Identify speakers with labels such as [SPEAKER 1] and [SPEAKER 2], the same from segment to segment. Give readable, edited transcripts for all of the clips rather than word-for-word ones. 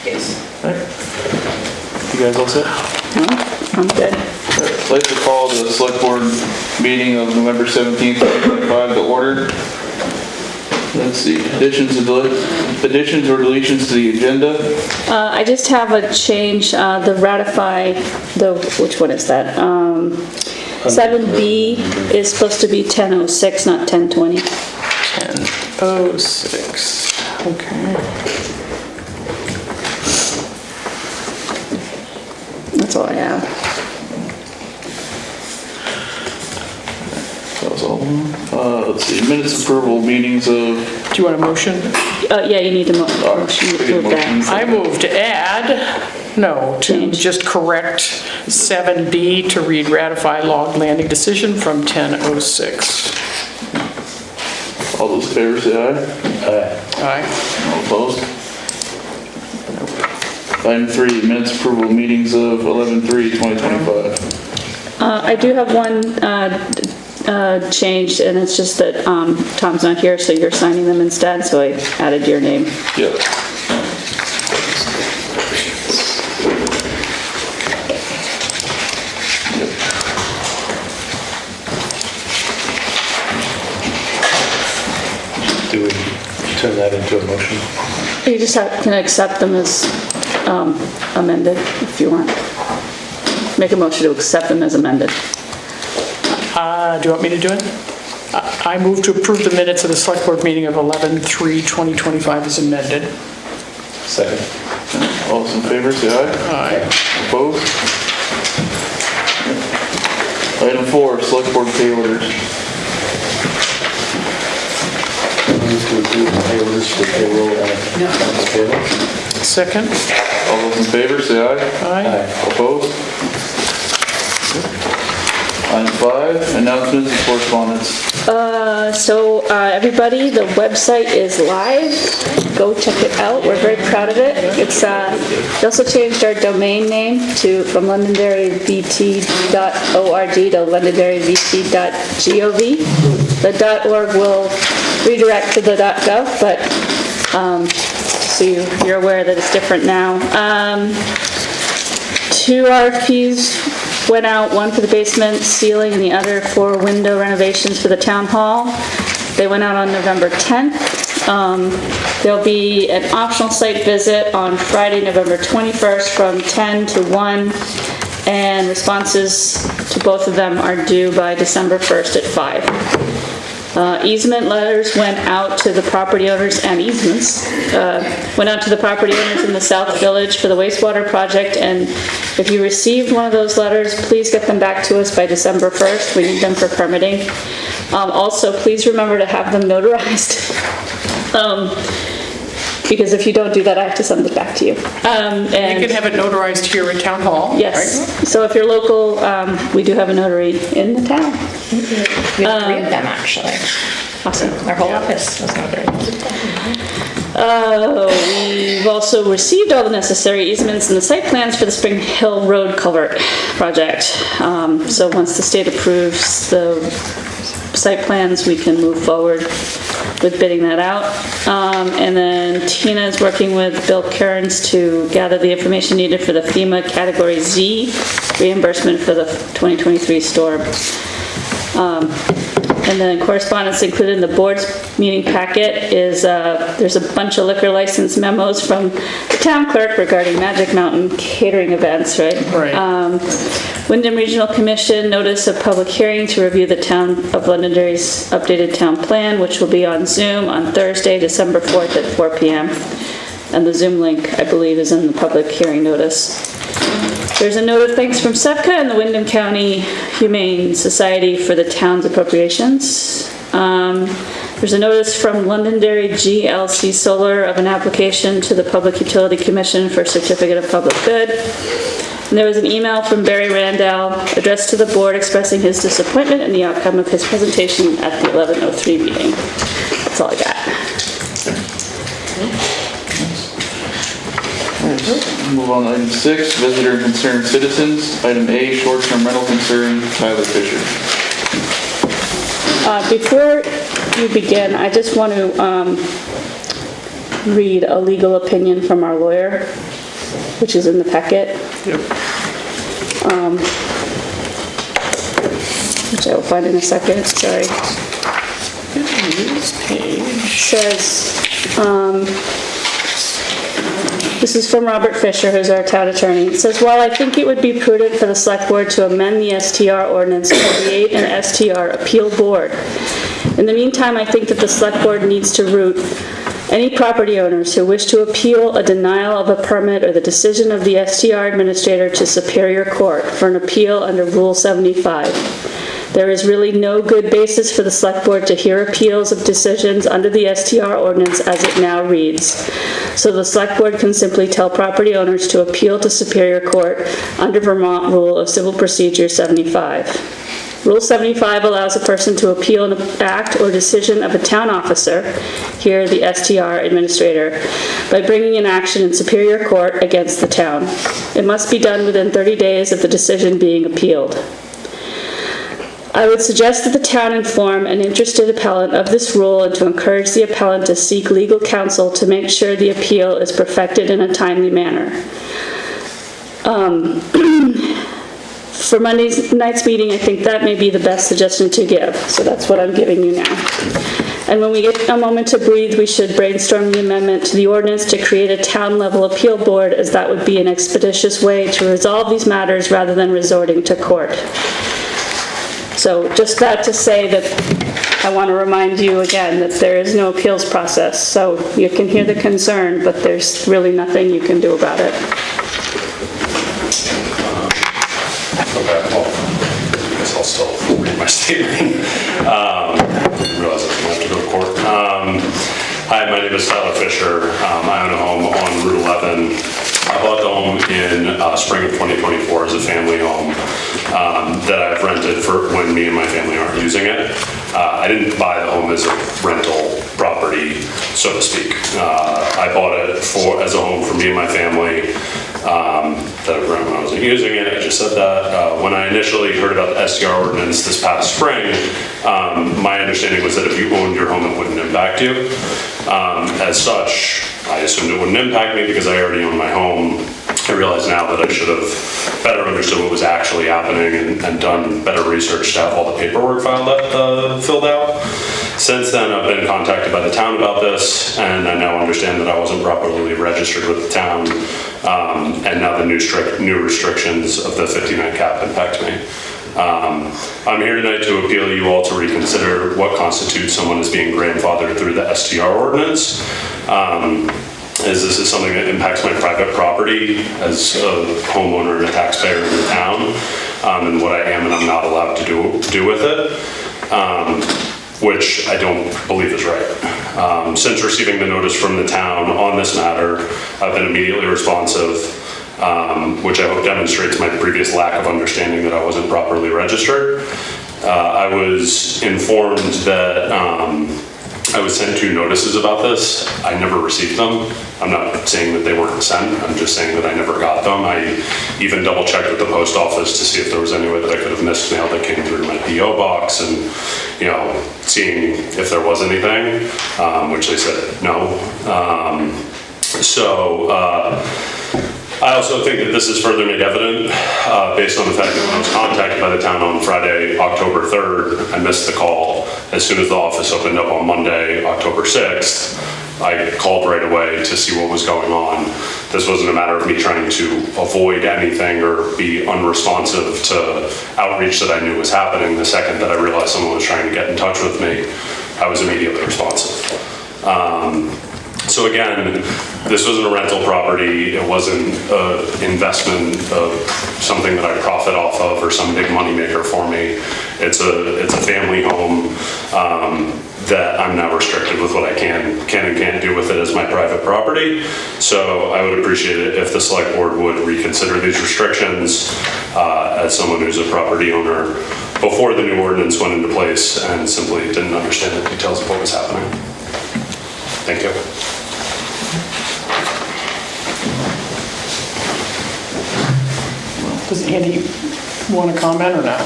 [SPEAKER 1] Yes.
[SPEAKER 2] You guys all set?
[SPEAKER 3] I'm good.
[SPEAKER 2] I'd like to call the select board meeting of November 17th, 2025 to order. Let's see, additions or deletions to the agenda.
[SPEAKER 3] I just have a change, the ratify, which one is that? 7B is supposed to be 10:06, not 10:20.
[SPEAKER 1] 10:06. Okay.
[SPEAKER 3] That's all I have.
[SPEAKER 2] That was all. Let's see, minutes approval meetings of.
[SPEAKER 1] Do you want a motion?
[SPEAKER 3] Yeah, you need to motion to approve that.
[SPEAKER 1] I move to to just correct 7B to read ratify log landing decision from 10:06.
[SPEAKER 2] All those in favor say aye.
[SPEAKER 1] Aye.
[SPEAKER 2] All opposed? Item 3, minutes approval meetings of 11/3/2025.
[SPEAKER 3] I do have one change, and it's just that Tom's not here, so you're signing them instead, so I added your name.
[SPEAKER 2] Yep.
[SPEAKER 4] Do we turn that into a motion?
[SPEAKER 3] You just can accept them as amended, if you want. Make a motion to accept them as amended.
[SPEAKER 1] Do you want me to do it? I move to approve the minutes of the select board meeting of 11/3/2025 as amended.
[SPEAKER 4] Second.
[SPEAKER 2] All those in favor say aye.
[SPEAKER 1] Aye.
[SPEAKER 2] Opposed? Item 4, select board pay orders.
[SPEAKER 4] Move to approve the pay orders for payroll and accounts payable.
[SPEAKER 1] Second.
[SPEAKER 2] All those in favor say aye.
[SPEAKER 1] Aye.
[SPEAKER 2] Opposed? Item 5, announcements and correspondence.
[SPEAKER 3] Everybody, the website is live. Go check it out. We're very proud of it. It's we also changed our domain name from londonderryvt.org to londonderryvt.gov. The .org will redirect to the .gov, but so you're aware that it's different now. 2 RFPs went out, one for the basement ceiling and the other for window renovations for the town hall. They went out on November 10th. There'll be an optional site visit on Friday, November 21st from 10 to 1, and responses to both of them are due by December 1st at 5. Easement letters went out to the property owners, and easements went out to the property owners in the South Village for the wastewater project, and if you received one of those letters, please get them back to us by December 1st. We need them for permitting. Also, please remember to have them notarized, because if you don't do that, I have to send it back to you. And
[SPEAKER 1] You can have it notarized here at Town Hall.
[SPEAKER 3] yes,
[SPEAKER 1] Right?
[SPEAKER 3] so if you're local, we do have a notary in the town.
[SPEAKER 5] We have 3 of them, actually.
[SPEAKER 3] Awesome.
[SPEAKER 5] Our whole office was not very.
[SPEAKER 3] We've also received all the necessary easements and the site plans for the Spring Hill Road culvert project. So once the state approves the site plans, we can move forward with bidding that out. And then Tina is working with Bill Kearns to gather the information needed for the FEMA Category Z reimbursement for the 2023 storm. And then correspondence included in the board's meeting packet is there's a bunch of liquor license memos from the town clerk regarding Magic Mountain catering events, right?
[SPEAKER 1] Right.
[SPEAKER 3] Wyndham Regional Commission notice of public hearing to review the town of Londonderry's updated town plan, which will be on Zoom on Thursday, December 4th at 4 p.m. And the Zoom link, I believe, is in the public hearing notice. There's a note of thanks from SEPCA and the Wyndham County Humane Society for the town's appropriations. There's a notice from Londonderry GLC Solar of an application to the Public Utility Commission for Certificate of Public Good. And there was an email from Barry Randall addressed to the board expressing his disappointment in the outcome of his presentation at the 11:03 meeting. That's all I got.
[SPEAKER 2] Move on to item 6, visitor and concerned citizens. Item A, short-term rental concern, Tyler Fisher.
[SPEAKER 3] Before you begin, I just want to read a legal opinion from our lawyer, which is in the packet.
[SPEAKER 1] Yep.
[SPEAKER 3] Which I will find in a second, sorry.
[SPEAKER 1] This page.
[SPEAKER 3] Says, this is from Robert Fisher, who's our town attorney. It says, while I think it would be prudent for the select board to amend the STR ordinance to create an STR appeal board, in the meantime, I think that the select board needs to root any property owners who wish to appeal a denial of a permit or the decision of the STR administrator to Superior Court for an appeal under Rule 75. There is really no good basis for the select board to hear appeals of decisions under the STR ordinance as it now reads. So the select board can simply tell property owners to appeal to Superior Court under Vermont Rule of Civil Procedure 75. Rule 75 allows a person to appeal an act or decision of a town officer, here the STR administrator, by bringing an action in Superior Court against the town. It must be done within 30 days of the decision being appealed. I would suggest that the town inform an interested appellant of this rule and to encourage the appellant to seek legal counsel to make sure the appeal is perfected in a timely manner. For Monday night's meeting, I think that may be the best suggestion to give, so that's what I'm giving you now. And when we get a moment to breathe, we should brainstorm the amendment to the ordinance to create a town-level appeal board, as that would be an expeditious way to resolve these matters rather than resorting to court. So just that to say that I want to remind you again that there is no appeals process, so you can hear the concern, but there's really nothing you can do about it.
[SPEAKER 6] Okay, well, I guess I'll still read my statement. Realize I have to go to court. Hi, my name is Tyler Fisher. I own a home on Route 11. I bought the home in spring of 2024 as a family home that I've rented for when me and my family aren't using it. I didn't buy the home as a rental property, so to speak. I bought it as a home for me and my family. That when I wasn't using it, I just said that. When I initially heard about the STR ordinance this past spring, my understanding was that if you owned your home, it wouldn't impact you. As such, I assumed it wouldn't impact me because I already own my home. I realize now that I should have better understood what was actually happening and done better research to have all the paperwork filled out. Since then, I've been contacted by the town about this, and I now understand that I wasn't properly registered with the town, and now the new restrictions of the 50-night cap impact me. I'm here tonight to appeal you all to reconsider what constitutes someone as being grandfathered through the STR ordinance. As this is something that impacts my private property as a homeowner and a taxpayer in the town, and what I am and I'm not allowed to do with it. Which I don't believe is right. Since receiving the notice from the town on this matter, I've been immediately responsive, which I hope demonstrates my previous lack of understanding that I wasn't properly registered. I was informed that I was sent 2 notices about this. I never received them. I'm not saying that they weren't sent. I'm just saying that I never got them. I even double checked with the post office to see if there was any way that I could have missed mail that came through my PO box and, you know, seeing if there was anything, which they said no. I also think that this is further made evident based on the fact that when I was contacted by the town on Friday, October 3rd, I missed the call. As soon as the office opened up on Monday, October 6th, I called right away to see what was going on. This wasn't a matter of me trying to avoid anything or be unresponsive to outreach that I knew was happening. The second that I realized someone was trying to get in touch with me, I was immediately responsive. So again, this wasn't a rental property. It wasn't an investment of something that I profit off of or some big money maker for me. It's a family home that I'm now restricted with what I can and can't do with it as my private property. So I would appreciate it if the select board would reconsider these restrictions as someone who's a property owner before the new ordinance went into place and simply didn't understand the details of what was happening. Thank you.
[SPEAKER 1] Does Andy want to comment or not?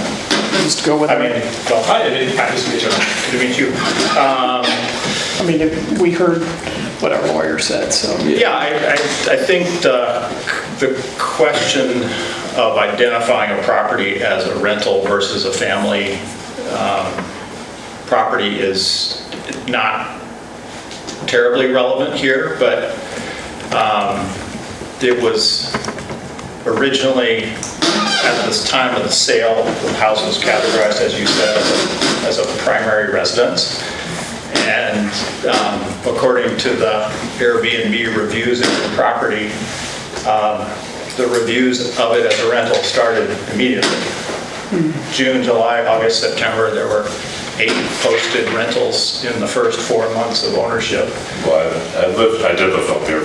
[SPEAKER 1] Just go with it.
[SPEAKER 7] Hi, nice to meet you. Good to meet you.
[SPEAKER 1] I mean, we heard
[SPEAKER 7] what our lawyer said, so.
[SPEAKER 8] Yeah, I think the question of identifying a property as a rental versus a family property is not terribly relevant here, but it was originally, at this time of the sale, the house was categorized, as you said, as a primary residence. And according to the Airbnb reviews of the property, the reviews of it as a rental started immediately. June, July, August, September, there were 8 posted rentals in the first 4 months of ownership.
[SPEAKER 6] Well, I did live up here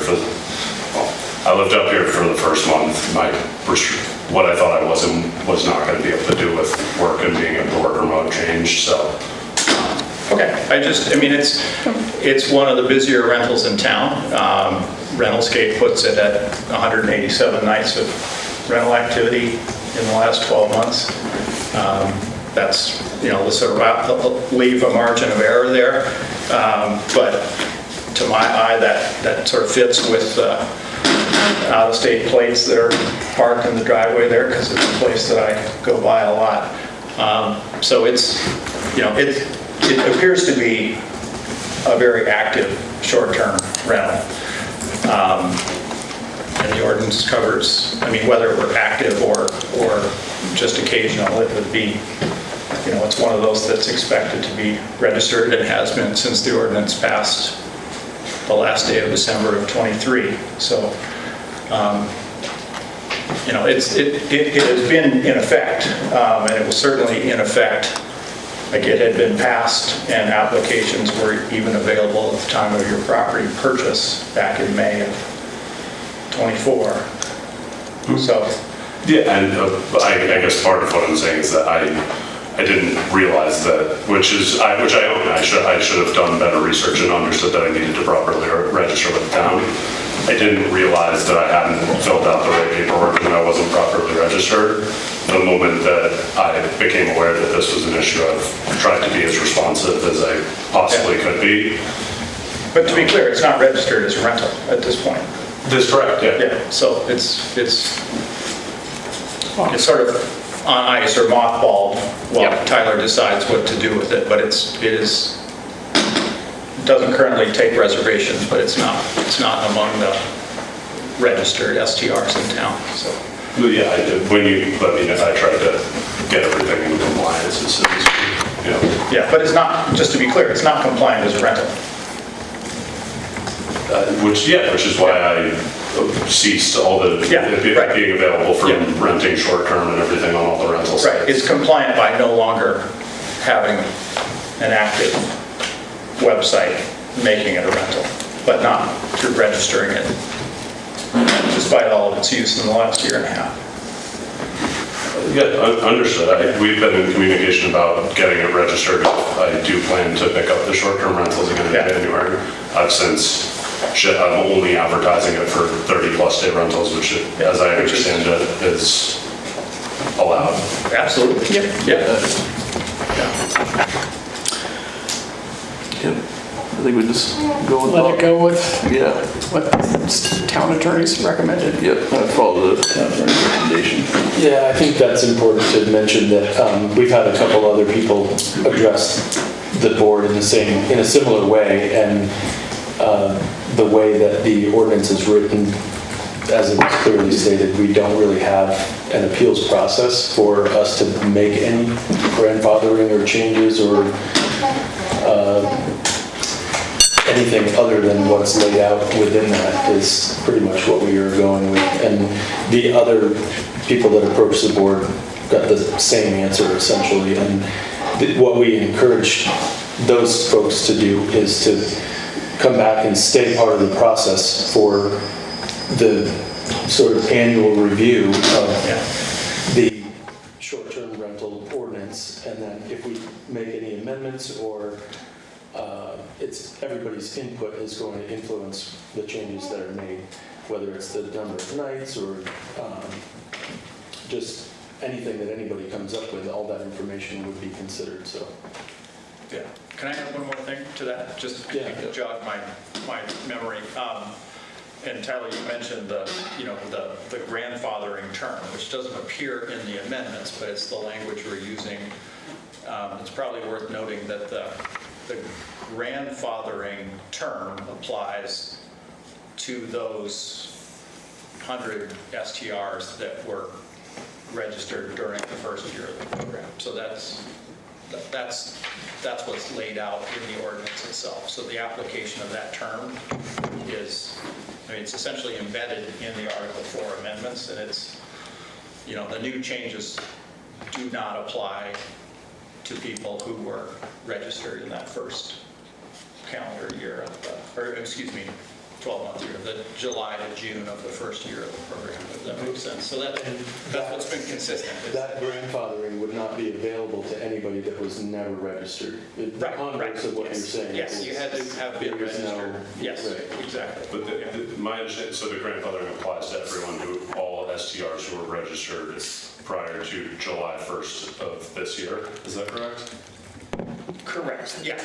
[SPEAKER 6] I lived up here for the first month. What I thought I was not going to be able to do with work and being able to work remote changed, so.
[SPEAKER 8] Okay, I mean, it's one of the busier rentals in town. Rentalscape puts it at 187 nights of rental activity in the last 12 months. That's, let's sort of leave a margin of error there. But to my eye, that sort of fits with out-of-state plates that are parked in the driveway there, because it's a place that I go by a lot. So it's, it appears to be a very active short-term rental. And the ordinance covers, I mean, whether we're active or just occasional, it would be, it's one of those that's expected to be registered and has been since the ordinance passed the last day of December of '23. So, it has been in effect, and it was certainly in effect. Like, it had been passed and applications were even available at the time of your property purchase back in May of '24. So.
[SPEAKER 6] Yeah, and I guess part of what I'm saying is that I didn't realize that, which I own. I should have done better research and understood that I needed to properly register with the town. I didn't realize that I hadn't filled out the right paperwork and I wasn't properly registered. The moment that I became aware that this was an issue, I've tried to be as responsive as I possibly could be.
[SPEAKER 8] But to be clear, it's not registered as a rental at this point.
[SPEAKER 6] That's correct, yeah.
[SPEAKER 8] Yeah, so it's sort of on ice or mothballed while Tyler decides what to do with it, but it doesn't currently take reservations, but it's not among the registered STRs in town, so.
[SPEAKER 6] Well, yeah, I did. If I tried to get everything in compliance, it's,
[SPEAKER 8] Yeah, but it's not, just to be clear, it's not compliant as a rental.
[SPEAKER 6] which is why I ceased all the being available for renting short term and everything on all the rental sites.
[SPEAKER 8] Right, it's compliant by no longer having an active website making it a rental, but not through registering it, despite all of its use in the last year and a half.
[SPEAKER 6] Yeah, understood. We've been in communication about getting it registered. I do plan to pick up the short-term rentals again in January. I'm only advertising it for 30-plus day rentals, which, as I understand it, is allowed.
[SPEAKER 8] Absolutely. Yeah.
[SPEAKER 2] I think we just go with
[SPEAKER 1] Let it go with
[SPEAKER 2] Yeah.
[SPEAKER 1] what the town attorneys recommended.
[SPEAKER 2] Yep. I follow the town attorney's recommendation.
[SPEAKER 4] Yeah, I think that's important to mention that we've had a couple other people address the board in a similar way, and the way that the ordinance is written, as it was clearly stated, we don't really have an appeals process for us to make any grandfathering or changes or anything other than what's laid out within that is pretty much what we are going with. And the other people that approached the board got the same answer essentially. And what we encourage those folks to do is to come back and stay part of the process for the sort of annual review of the short-term rental ordinance. And then if we make any amendments or everybody's input is going to influence the changes that are made, whether it's the number of nights or just anything that anybody comes up with, all that information would be considered, so.
[SPEAKER 8] Yeah. Can I add one more thing to that? Just
[SPEAKER 4] Yeah.
[SPEAKER 8] to jog my memory. And Tyler, you mentioned the grandfathering term, which doesn't appear in the amendments, but it's the language we're using. It's probably worth noting that the grandfathering term applies to those 100 STRs that were registered during the first year of the program. So that's what's laid out in the ordinance itself. So the application of that term is, it's essentially embedded in the Article 4 amendments, and it's, the new changes do not apply to people who were registered in that first calendar year of 12-month year, the July to June of the first year of the program, if that makes sense. So that's what's been consistent.
[SPEAKER 4] That grandfathering would not be available to anybody that was never registered. The converse of what you're saying.
[SPEAKER 8] Yes, you had to have been
[SPEAKER 4] There is no-
[SPEAKER 8] registered. Yes,
[SPEAKER 4] right.
[SPEAKER 8] exactly.
[SPEAKER 6] But my understanding, so the grandfathering applies to everyone all STRs who were registered prior to July 1st of this year, is that correct?
[SPEAKER 8] Correct. Yeah,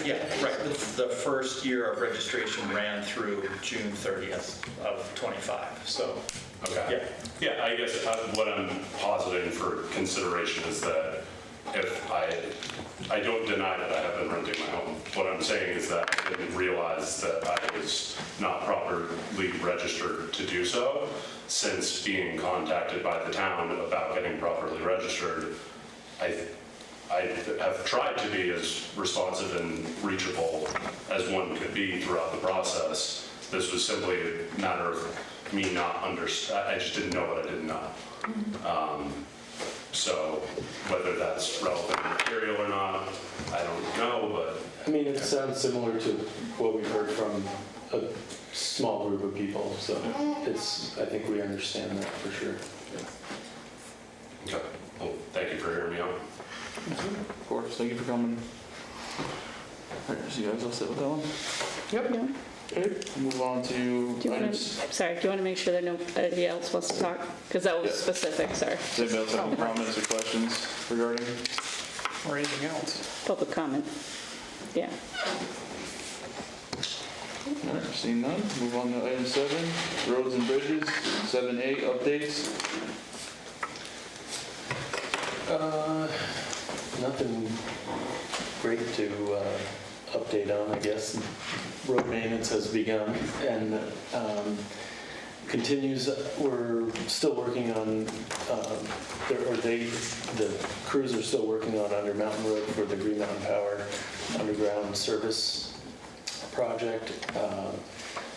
[SPEAKER 8] right. The first year of registration ran through June 30th of 25, so.
[SPEAKER 6] Okay. Yeah, I guess what I'm positing for consideration is that if I don't deny that I have been renting my home. What I'm saying is that I didn't realize that I was not properly registered to do so. Since being contacted by the town about getting properly registered, I have tried to be as responsive and reachable as one could be throughout the process. This was simply a matter of me not understand. I just didn't know what I didn't know. So whether that's relevant material or not, I don't know, but.
[SPEAKER 4] It sounds similar to what we've heard from a small group of people, so I think we understand that for sure.
[SPEAKER 6] Okay. Well, thank you for hearing me out.
[SPEAKER 2] Of course, thank you for coming. All right, so you guys all set with that one?
[SPEAKER 1] Yep.
[SPEAKER 2] Okay, move on to
[SPEAKER 3] Do you want
[SPEAKER 2] items.
[SPEAKER 3] to make sure that nobody else wants to talk? Because that was specific, sorry.
[SPEAKER 2] Does anybody else have any comments or questions regarding?
[SPEAKER 1] Or anything else?
[SPEAKER 3] Public comment. Yeah.
[SPEAKER 2] All right, seeing none, move on to item 7, roads and bridges, 7A updates.
[SPEAKER 4] Nothing great to update on, I guess. Road maintenance has begun and continues. We're still working on, the crews are still working on Under Mountain Road for the Green Mountain Power underground service project.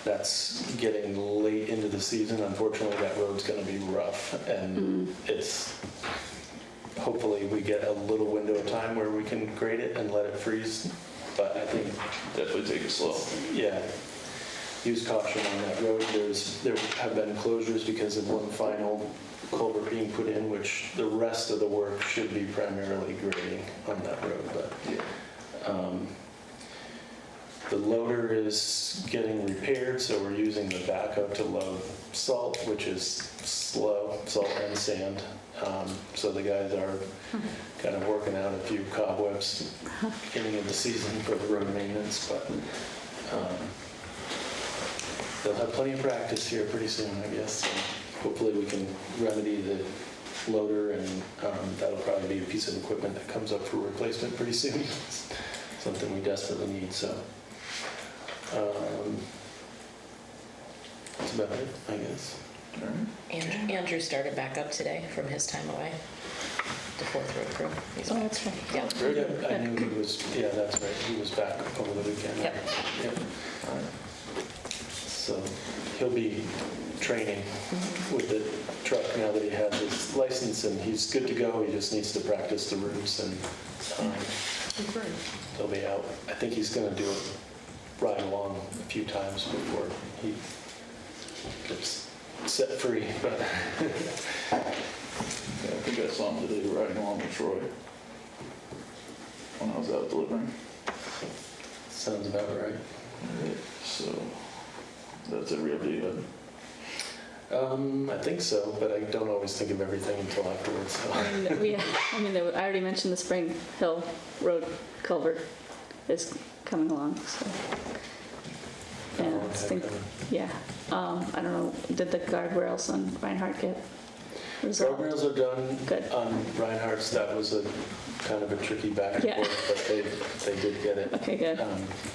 [SPEAKER 4] That's getting late into the season. Unfortunately, that road's going to be rough, and hopefully we get a little window of time where we can grade it and let it freeze. But I think
[SPEAKER 2] Definitely take it slow.
[SPEAKER 4] yeah, use caution on that road. There have been closures because of one final culvert being put in, which the rest of the work should be primarily grading on that road. But the loader is getting repaired, so we're using the backhoe to load salt, which is slow, salt and sand. So the guys are kind of working out a few cobwebs beginning of the season for the road maintenance, but they'll have plenty of practice here pretty soon, I guess. So hopefully we can remedy the loader, and that'll probably be a piece of equipment that comes up for replacement pretty soon. Something we desperately need, so. That's about it, I guess.
[SPEAKER 5] Andrew started back up today from his time away. The 4th road crew. He's back.
[SPEAKER 3] That's right.
[SPEAKER 5] Yeah.
[SPEAKER 4] Yeah, I knew he was, that's right, he was back over the weekend.
[SPEAKER 5] Yep.
[SPEAKER 4] Yep. So he'll be training with the truck now that he has his license, and he's good to go. He just needs to practice the routes, and he'll be out. I think he's gonna do it ride along a few times before he gets set free, but
[SPEAKER 2] Yeah, I think I saw him today riding along with Troy when I was out delivering.
[SPEAKER 4] sounds about right.
[SPEAKER 2] So that's every update you had.
[SPEAKER 4] I think so, but I don't always think of everything until afterwards. So.
[SPEAKER 3] I already mentioned the Spring Hill Road culvert is coming along, so. And I think, yeah, I don't know, did the guardrails on Reinhardt get resolved?
[SPEAKER 4] Guardrails are done.
[SPEAKER 3] Good.
[SPEAKER 4] On Reinhardt's, that was a kind of a tricky back and
[SPEAKER 3] Yeah.
[SPEAKER 4] forth, but they did get it.
[SPEAKER 3] Okay, good.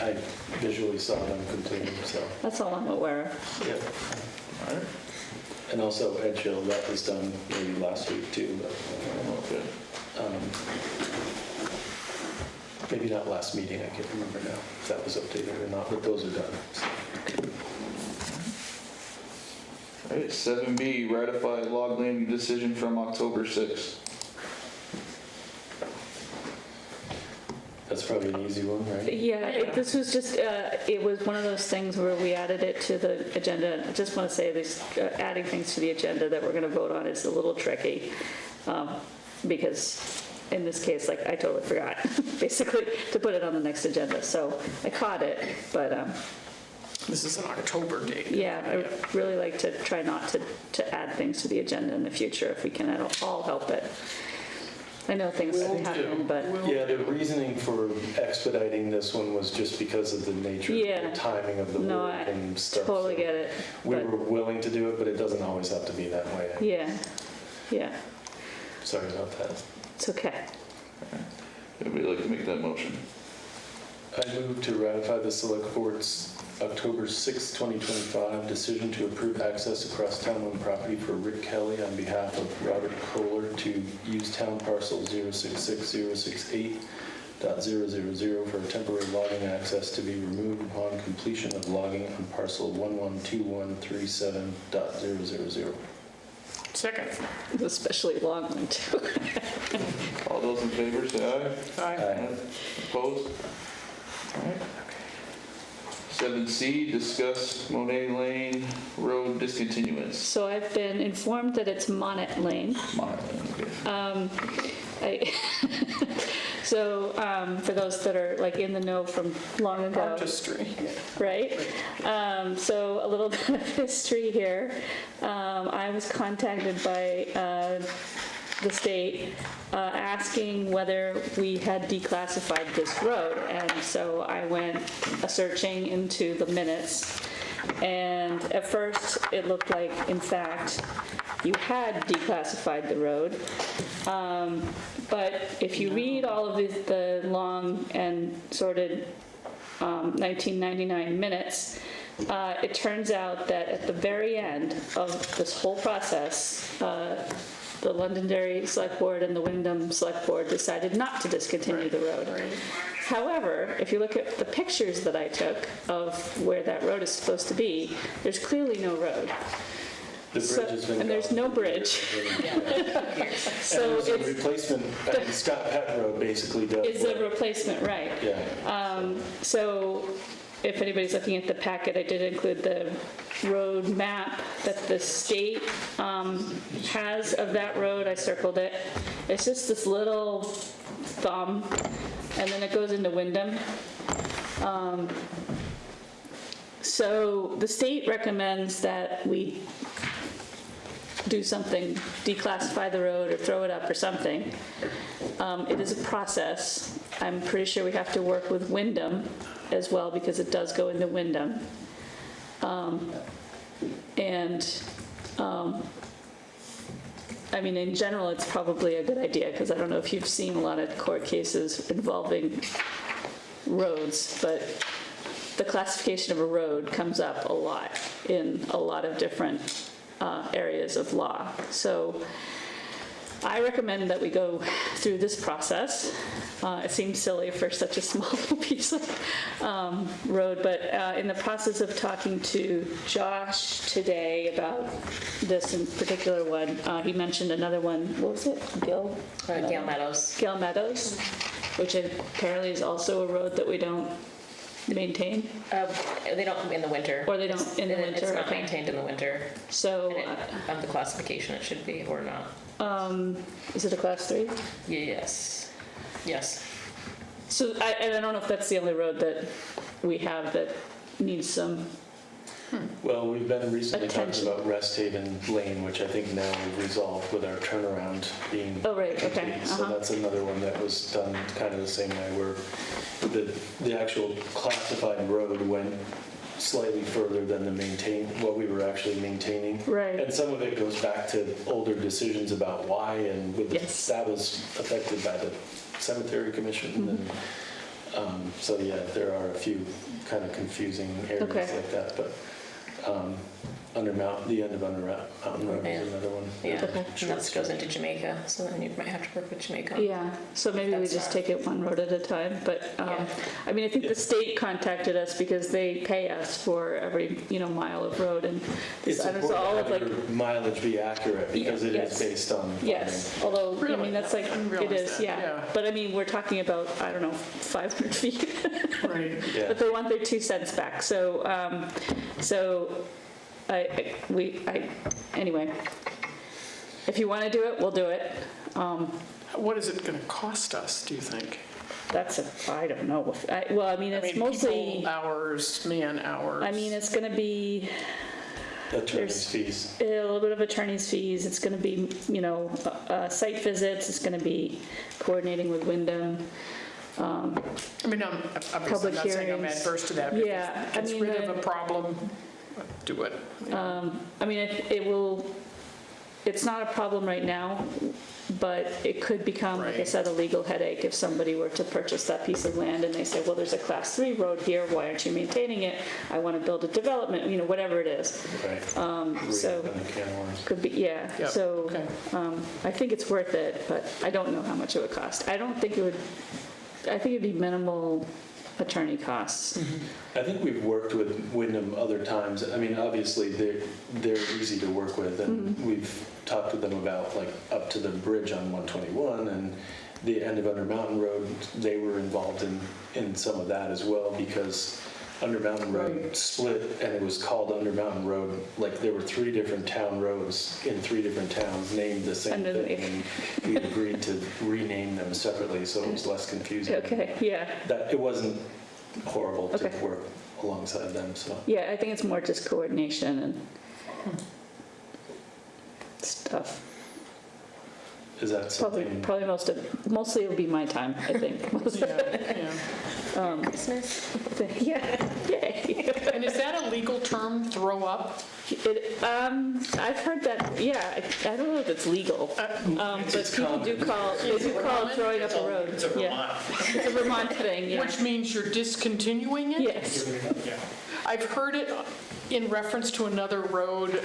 [SPEAKER 4] I visually saw them completing, so,
[SPEAKER 3] That's all I'm aware of.
[SPEAKER 4] yeah.
[SPEAKER 2] All right.
[SPEAKER 4] And also Edgehill, that was done maybe last week too, but
[SPEAKER 2] Okay.
[SPEAKER 4] maybe not last meeting, I can't remember now if that was updated or not, but those are done.
[SPEAKER 2] All right, 7B, ratify log landing decision from October 6th.
[SPEAKER 4] That's probably an easy one, right?
[SPEAKER 3] Yeah, this was just, it was one of those things where we added it to the agenda. I just want to say this, adding things to the agenda that we're going to vote on is a little tricky. Because in this case, like, I totally forgot, basically, to put it on the next agenda. So I caught it, but
[SPEAKER 1] This is an October date.
[SPEAKER 3] yeah, I would really like to try not to add things to the agenda in the future if we can at all help it. I know things happen, but
[SPEAKER 4] Yeah, the reasoning for expediting this one was just because of the nature
[SPEAKER 3] Yeah.
[SPEAKER 4] and the timing of the
[SPEAKER 3] No,
[SPEAKER 4] work
[SPEAKER 3] I
[SPEAKER 4] and stuff.
[SPEAKER 3] totally
[SPEAKER 4] so
[SPEAKER 3] get it,
[SPEAKER 4] We
[SPEAKER 3] but-
[SPEAKER 4] were willing to do it, but it doesn't always have to be that way.
[SPEAKER 3] yeah,
[SPEAKER 4] Sorry about that.
[SPEAKER 3] it's okay.
[SPEAKER 2] Anybody like to make that motion?
[SPEAKER 4] I move to ratify the Select Board's October 6, 2025 decision to approve access across town-owned property for Rick Kelly on behalf of Robert Kohler to use town parcel 066-068.000 for temporary logging access to be removed upon completion of logging on parcel 112137.000.
[SPEAKER 1] Second.
[SPEAKER 3] It's an especially long one too.
[SPEAKER 2] All those in favor, say aye.
[SPEAKER 1] Aye.
[SPEAKER 2] Opposed? All right. 7C, discuss Monet Lane Road discontinuance.
[SPEAKER 3] So I've been informed that it's Monnet Lane.
[SPEAKER 2] Monet Lane, okay.
[SPEAKER 3] So for those that are like in the know from long ago,
[SPEAKER 1] Artistry.
[SPEAKER 3] right? So a little bit of history here. I was contacted by the state asking whether we had declassified this road, and so I went searching into the minutes, and at first it looked like, in fact, you had declassified the road. But if you read all of the long and sorted 1999 minutes, it turns out that at the very end of this whole process, the Londonderry Selectboard and the Wyndham Selectboard decided not to discontinue the road. However, if you look at the pictures that I took of where that road is supposed to be, there's clearly no road.
[SPEAKER 4] The bridge has been.
[SPEAKER 3] And there's no bridge. So
[SPEAKER 4] And there's a
[SPEAKER 3] it's,
[SPEAKER 4] replacement, Scott Pett Road basically does.
[SPEAKER 3] is a replacement, right?
[SPEAKER 4] Yeah.
[SPEAKER 3] So if anybody's looking at the packet, I did include the road map that the state has of that road. I circled it. It's just this little thumb, and then it goes into Wyndham. So the state recommends that we do something, declassify the road or throw it up or something. It is a process. I'm pretty sure we have to work with Wyndham as well because it does go into Wyndham. I mean, in general, it's probably a good idea because I don't know if you've seen a lot of court cases involving roads, but the classification of a road comes up a lot in a lot of different areas of law. So I recommend that we go through this process. It seems silly for such a small piece of road, but in the process of talking to Josh today about this in particular one, he mentioned another one. What was it?
[SPEAKER 5] Gail Meadows.
[SPEAKER 3] Gail Meadows, which apparently is also a road that we don't maintain.
[SPEAKER 5] They don't in the winter.
[SPEAKER 3] Or they don't in the winter,
[SPEAKER 5] It's not
[SPEAKER 3] okay.
[SPEAKER 5] maintained in the winter.
[SPEAKER 3] So,
[SPEAKER 5] On the classification it should be, or not.
[SPEAKER 3] is it a class 3?
[SPEAKER 5] Yes. Yes.
[SPEAKER 3] So I don't know if that's the only road that we have that needs some
[SPEAKER 4] Well, we've been recently talking
[SPEAKER 3] Attention.
[SPEAKER 4] about Rest Haven Lane, which I think now we've resolved with our turnaround being.
[SPEAKER 3] Oh, right, okay,
[SPEAKER 4] complete. So
[SPEAKER 3] uh-huh.
[SPEAKER 4] that's another one that was done kind of the same way, where the actual classified road went slightly further than what we were actually maintaining.
[SPEAKER 3] Right.
[SPEAKER 4] And some of it goes back to older decisions about why, and
[SPEAKER 3] Yes.
[SPEAKER 4] that was affected by the cemetery commission. And so yeah, there are a few kind of confusing areas
[SPEAKER 3] Okay.
[SPEAKER 4] like that, but the end of Under Mountain Road
[SPEAKER 5] Yeah.
[SPEAKER 4] is another one.
[SPEAKER 5] Yeah,
[SPEAKER 3] Okay.
[SPEAKER 5] and that goes into Jamaica, so then you might have to work with Jamaica.
[SPEAKER 3] Yeah, so maybe we
[SPEAKER 5] That's
[SPEAKER 3] just
[SPEAKER 5] not-
[SPEAKER 3] take it one road at a time, but,
[SPEAKER 5] Yeah.
[SPEAKER 3] I mean, I think the state contacted us because they pay us for every, mile of road, and
[SPEAKER 4] It's
[SPEAKER 3] so
[SPEAKER 4] important
[SPEAKER 3] all
[SPEAKER 4] to
[SPEAKER 3] of
[SPEAKER 4] have
[SPEAKER 3] like,
[SPEAKER 4] your mileage be accurate because it
[SPEAKER 3] Yes.
[SPEAKER 4] is based on funding.
[SPEAKER 3] yes, although, I
[SPEAKER 1] Really?
[SPEAKER 3] mean, that's like,
[SPEAKER 1] I didn't
[SPEAKER 3] it
[SPEAKER 1] realize
[SPEAKER 3] is,
[SPEAKER 1] that,
[SPEAKER 3] yeah.
[SPEAKER 1] yeah.
[SPEAKER 3] But I mean, we're talking about, I don't know, 500 feet.
[SPEAKER 1] Right.
[SPEAKER 4] Yeah.
[SPEAKER 3] But they want their 2 cents back, so, anyway, if you want to do it, we'll do it.
[SPEAKER 1] What is it going to cost us, do you think?
[SPEAKER 3] I don't know. Well, I mean,
[SPEAKER 1] I
[SPEAKER 3] it's
[SPEAKER 1] mean,
[SPEAKER 3] mostly,
[SPEAKER 1] people hours, man hours.
[SPEAKER 3] I mean, it's gonna be
[SPEAKER 4] Attorney's fees.
[SPEAKER 3] a little bit of attorney's fees, it's gonna be, site visits, it's gonna be coordinating with Wyndham.
[SPEAKER 1] I mean, I'm obviously
[SPEAKER 3] Public
[SPEAKER 1] not saying I'm
[SPEAKER 3] hearings.
[SPEAKER 1] adverse to that. but if
[SPEAKER 3] Yeah,
[SPEAKER 1] it
[SPEAKER 3] I
[SPEAKER 1] gets
[SPEAKER 3] mean,
[SPEAKER 1] rid of a problem, do it.
[SPEAKER 3] I mean, it will, it's not a problem right now, but it could become, like I
[SPEAKER 1] Right.
[SPEAKER 3] said, a legal headache if somebody were to purchase that piece of land and they say, well, there's a class 3 road here, why aren't you maintaining it? I want to build a development, whatever it is.
[SPEAKER 4] Right.
[SPEAKER 3] So-
[SPEAKER 4] Reopen the can of worms.
[SPEAKER 3] Could be, yeah,
[SPEAKER 1] Yep,
[SPEAKER 3] so,
[SPEAKER 1] okay.
[SPEAKER 3] I think it's worth it, but I don't know how much it would cost. I think it'd be minimal attorney costs.
[SPEAKER 4] I think we've worked with Wyndham other times. I mean, obviously, they're easy to work with, and we've talked with them about, like, up to the bridge on 121 and the end of Under Mountain Road. They were involved in some of that as well, because Under Mountain Road split, and it was called Under Mountain Road. Like, there were 3 different town roads in 3 different towns named the same
[SPEAKER 3] Under the-
[SPEAKER 4] thing, and we agreed to rename them separately, so it was less confusing.
[SPEAKER 3] Okay, yeah.
[SPEAKER 4] That, it wasn't horrible to
[SPEAKER 3] Okay.
[SPEAKER 4] work alongside them, so.
[SPEAKER 3] Yeah, I think it's more just coordination and stuff.
[SPEAKER 4] Is that something?
[SPEAKER 3] Probably mostly it'll be my time, I think.
[SPEAKER 1] Yeah.
[SPEAKER 5] Christmas?
[SPEAKER 3] Yeah, yay.
[SPEAKER 1] And is that a legal term, throw up?
[SPEAKER 3] I've heard that, yeah, I don't know if it's legal, but people do call it throwing up a road.
[SPEAKER 8] It's a
[SPEAKER 3] Yeah.
[SPEAKER 8] Vermont.
[SPEAKER 3] It's a Vermont thing, yeah.
[SPEAKER 1] Which means you're discontinuing it?
[SPEAKER 3] Yes,
[SPEAKER 1] I've heard it in reference to another road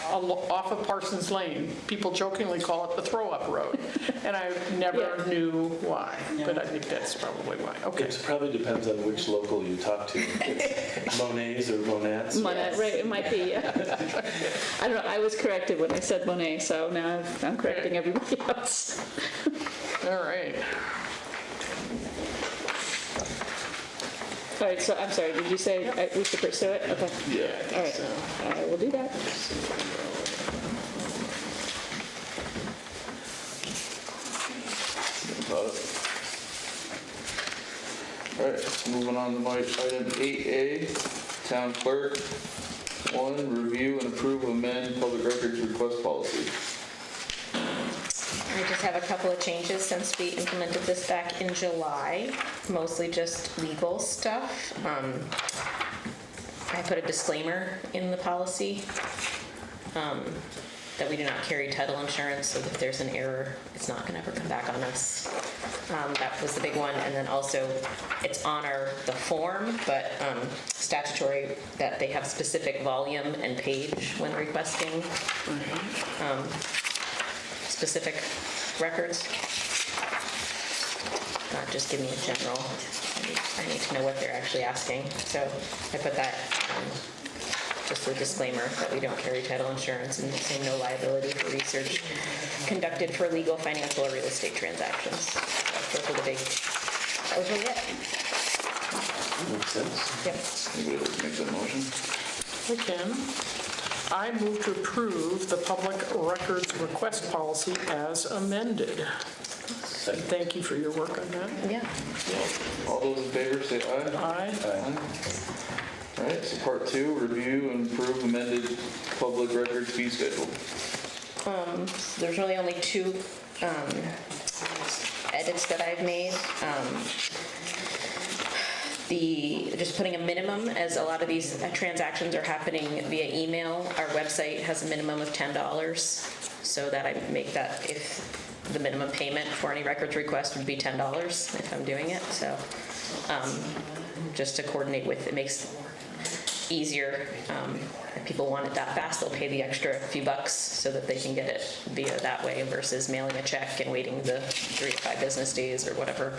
[SPEAKER 1] off of Parsons Lane. People jokingly call it the throw-up road. And I never
[SPEAKER 3] Yeah.
[SPEAKER 1] knew why, but I think that's probably why. Okay.
[SPEAKER 4] It probably depends on which local you talk to. Monets or Monats.
[SPEAKER 3] Monet, right, it might be, yeah. I don't know, I was corrected when I said Monet, so now I'm correcting everybody else.
[SPEAKER 1] All right.
[SPEAKER 3] All right, so, I'm sorry, did you say we should pursue it? Okay.
[SPEAKER 1] Yeah.
[SPEAKER 3] All right, I will do that.
[SPEAKER 2] Got it. All right, so moving on to item 8A, town clerk. 1, review and approve amend public records request policy.
[SPEAKER 5] I just have a couple of changes since we implemented this back in July, mostly just legal stuff. I put a disclaimer in the policy that we do not carry title insurance, so if there's an error, it's not gonna ever come back on us. That was the big one, and then also, it's on the form, but statutory, that they have specific volume and page when requesting specific records. Not just give me a general, I need to know what they're actually asking. So I put that, just a disclaimer that we don't carry title insurance and say no liability for research conducted for legal, financial, or real estate transactions. Those were the big, that was really it.
[SPEAKER 4] Makes sense.
[SPEAKER 5] Yep.
[SPEAKER 2] Anybody like to make that motion?
[SPEAKER 1] I can. I move to approve the public records request policy as amended.
[SPEAKER 4] Second.
[SPEAKER 1] Thank you for your work on that.
[SPEAKER 5] Yeah.
[SPEAKER 2] All those in favor say aye.
[SPEAKER 1] Aye.
[SPEAKER 4] Aye.
[SPEAKER 2] All right, so part 2, review and approve amended public records fee schedule.
[SPEAKER 5] There's really only 2 edits that I've made. Just putting a minimum, as a lot of these transactions are happening via email. Our website has a minimum of $10, so that I make that, if the minimum payment for any records request would be $10 if I'm doing it. So just to coordinate with, it makes easier. If people want it that fast, they'll pay the extra few bucks so that they can get it via that way versus mailing a check and waiting the 3 to 5 business days or whatever.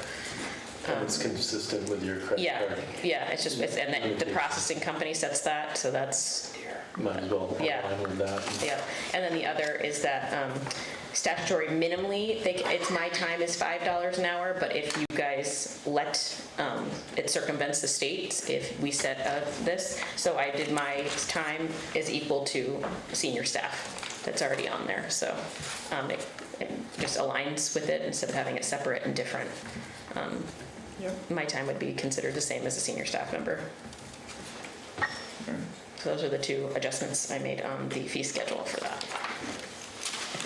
[SPEAKER 4] And it's consistent with your credit card.
[SPEAKER 5] Yeah, it's just, and the processing company sets that, so that's,
[SPEAKER 4] Might as well align with that.
[SPEAKER 5] yeah. And then the other is that statutory minimally, it's my time is $5 an hour, but if you guys let, it circumvents the state if we set this. So I did my time is equal to senior staff that's already on there. So it just aligns with it instead of having it separate and different. My time would be considered the same as a senior staff member. So those are the 2 adjustments I made on the fee schedule for that.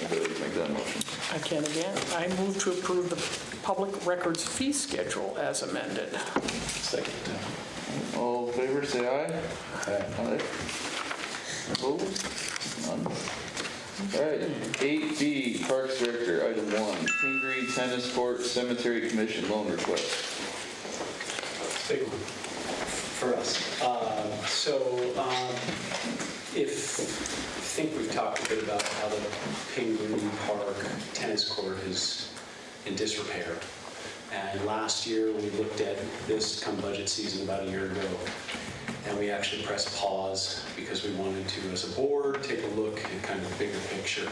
[SPEAKER 2] Ability to make that motion.
[SPEAKER 1] I can again. I move to approve the public records fee schedule as amended.
[SPEAKER 4] Second.
[SPEAKER 2] All in favor, say aye.
[SPEAKER 4] Aye.
[SPEAKER 2] Aye. Opposed? None. All right, 8B, Parks Director, item 1, Pingree Tennis Court Cemetery Commission loan request.
[SPEAKER 7] Big one for us. I think we've talked a bit about how the Pingree Park tennis court is in disrepair. And last year we looked at this come budget season about a year ago, and we actually pressed pause because we wanted to, as a board, take a look at kind of the bigger picture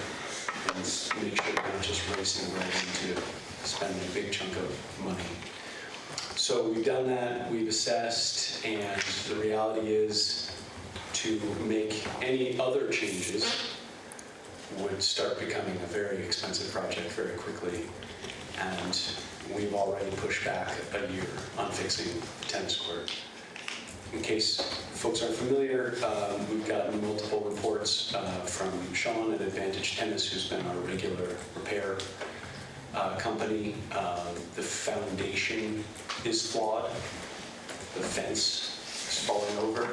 [SPEAKER 7] and make sure we're not just racing right into spending a big chunk of money. So we've done that, we've assessed, and the reality is to make any other changes would start becoming a very expensive project very quickly. And we've already pushed back a year on fixing the tennis court. In case folks aren't familiar, we've gotten multiple reports from Sean at Advantage Tennis, who's been our regular repair company. The foundation is flawed. The fence is falling over.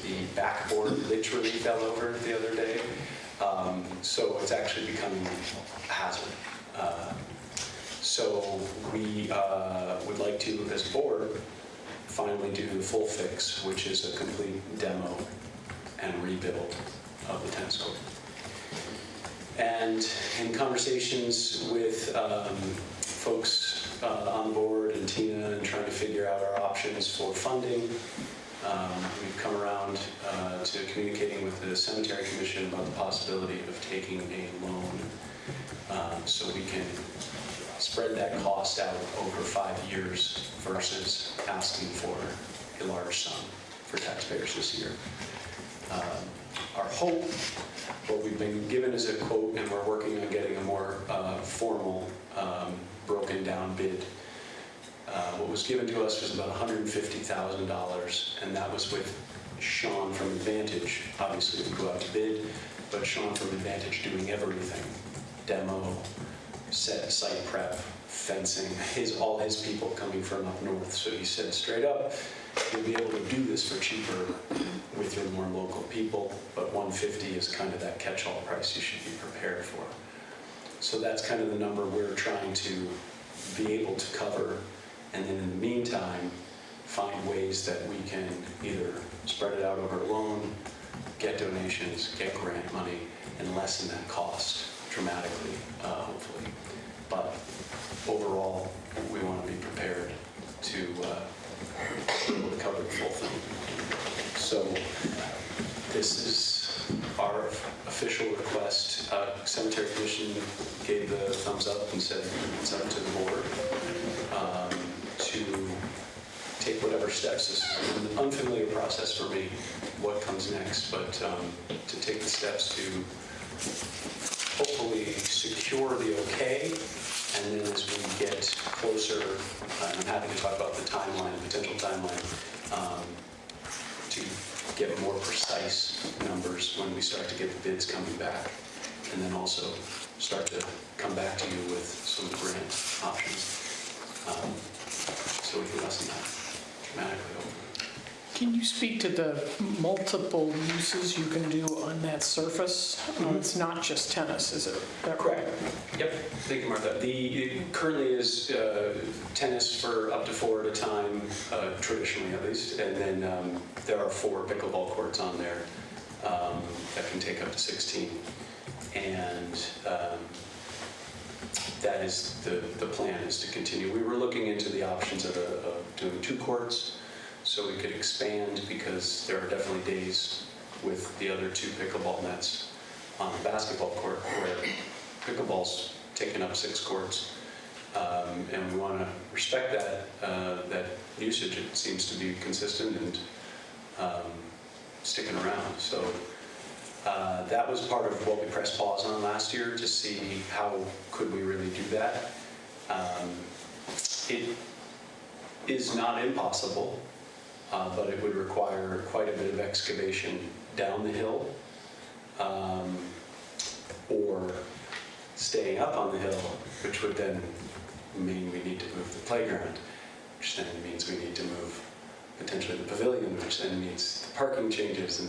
[SPEAKER 7] The backboard literally fell over the other day. So it's actually becoming a hazard. So we would like to, as a board, finally do the full fix, which is a complete demo and rebuild of the tennis court. And in conversations with folks on board and Tina and trying to figure out our options for funding, we've come around to communicating with the Cemetery Commission about the possibility of taking a loan so we can spread that cost out over 5 years versus asking for a large sum for taxpayers this year. Our hope, what we've been given is a quote, and we're working on getting a more formal, broken down bid. What was given to us was about $150,000, and that was with Sean from Advantage. Obviously, we go out to bid, but Sean from Advantage doing everything. Demo, site prep, fencing, all his people coming from up north. So he said straight up, you'll be able to do this for cheaper with your more local people, but $150 is kind of that catch-all price you should be prepared for. So that's kind of the number we're trying to be able to cover, and then in the meantime, find ways that we can either spread it out over a loan, get donations, get grant money, and lessen that cost dramatically, hopefully. But overall, we want to be prepared to be able to cover the full thing. So this is our official request. Cemetery Commission gave the thumbs up and said it's up to the board to take whatever steps. This is an unfamiliar process for me, what comes next, but to take the steps to hopefully secure the okay, and then as we get closer, I'm happy to talk about the timeline, potential timeline, to get more precise numbers when we start to get the bids coming back, and then also start to come back to you with some grant options, so we can lessen that dramatically over.
[SPEAKER 1] Can you speak to the multiple uses you can do on that surface? It's not just tennis, is it? That
[SPEAKER 7] Correct. Yep. Thank you, Martha. It currently is tennis for up to 4 at a time, traditionally at least, and then there are 4 pickleball courts on there that can take up to 16. And that is the plan, is to continue. We were looking into the options of doing 2 courts, so we could expand, because there are definitely days with the other 2 pickleball nets on the basketball court where pickleball's taking up 6 courts. And we want to respect that usage. It seems to be consistent and sticking around. So that was part of what we pressed pause on last year, to see how could we really do that. It is not impossible, but it would require quite a bit of excavation down the hill, or staying up on the hill, which would then mean we need to move the playground, which then means we need to move potentially the pavilion, which then means the parking changes,